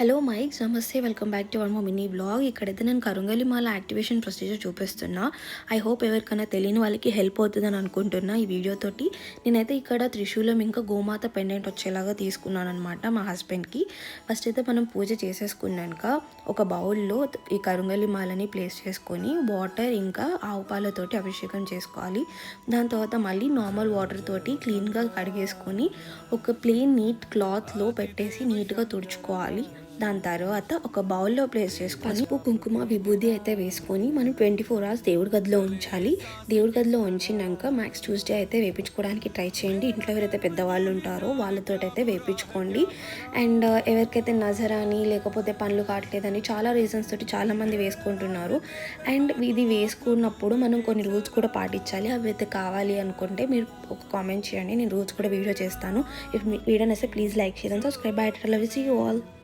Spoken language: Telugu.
హలో మైక్స్ నమస్తే welcome back to one more mini blog. ఇక్కడైతే నేను కరుంగలి మాల యాక్టివేషన్ ప్రొసీజర్ చూపిస్తున్నా. ఐ హోప్ ఎవరికైనా తెలియని వాళ్ళకి హెల్ప్ అవుతుందని అనుకుంటున్నా ఈ వీడియోతోటి. నేనైతే ఇక్కడ త్రిశూలం ఇంకా గోమాత పెండెంట్ వచ్చేలాగా తీసుకున్నాను అనమాట మా హస్బెండ్కి. ఫస్ట్ అయితే మనం పూజ చేసేసుకున్నాక ఒక బౌల్లో ఈ కరుంగలి మాలని ప్లేస్ చేసుకొని వాటర్ ఇంకా ఆవు పాలతోటి అభిషేకం చేసుకోవాలి. దాని తర్వాత మళ్ళీ నార్మల్ వాటర్ తోటి క్లీన్గా కడిగేసుకొని ఒక ప్లెయిన్ నీట్ క్లాత్లో పెట్టేసి నీట్గా తుడుచుకోవాలి. దాని తర్వాత ఒక బౌల్లో ప్లేస్ చేసుకొని పసుపు కుంకుమ విభూది అయితే వేసుకొని మనం 24 hours దేవుడి గదిలో ఉంచాలి. దేవుడి గదిలో ఉంచినాక మ్యాక్స్ ట్యూస్డే అయితే వేయించుకోవడానికి ట్రై చేయండి. ఇంట్లో ఎవరైతే పెద్దవాళ్ళు ఉంటారో వాళ్ళతో అయితే వేయించుకోండి. అండ్ ఎవరికైతే నజరాని లేకపోతే పనులు కావట్లేదని చాలా రీజన్స్ తోటి చాలామంది వేసుకుంటున్నారు. అండ్ ఇది వేసుకున్నప్పుడు మనం కొన్ని రూల్స్ కూడా పాటించాలి. అవి అయితే కావాలి అనుకుంటే మీరు ఒక కామెంట్ చేయండి, నేను రూల్స్ కూడా వీడియో చేస్తాను. ఇఫ్ వీడియో నచ్చితే please like share and subscribe. Bye. Love you, see you all.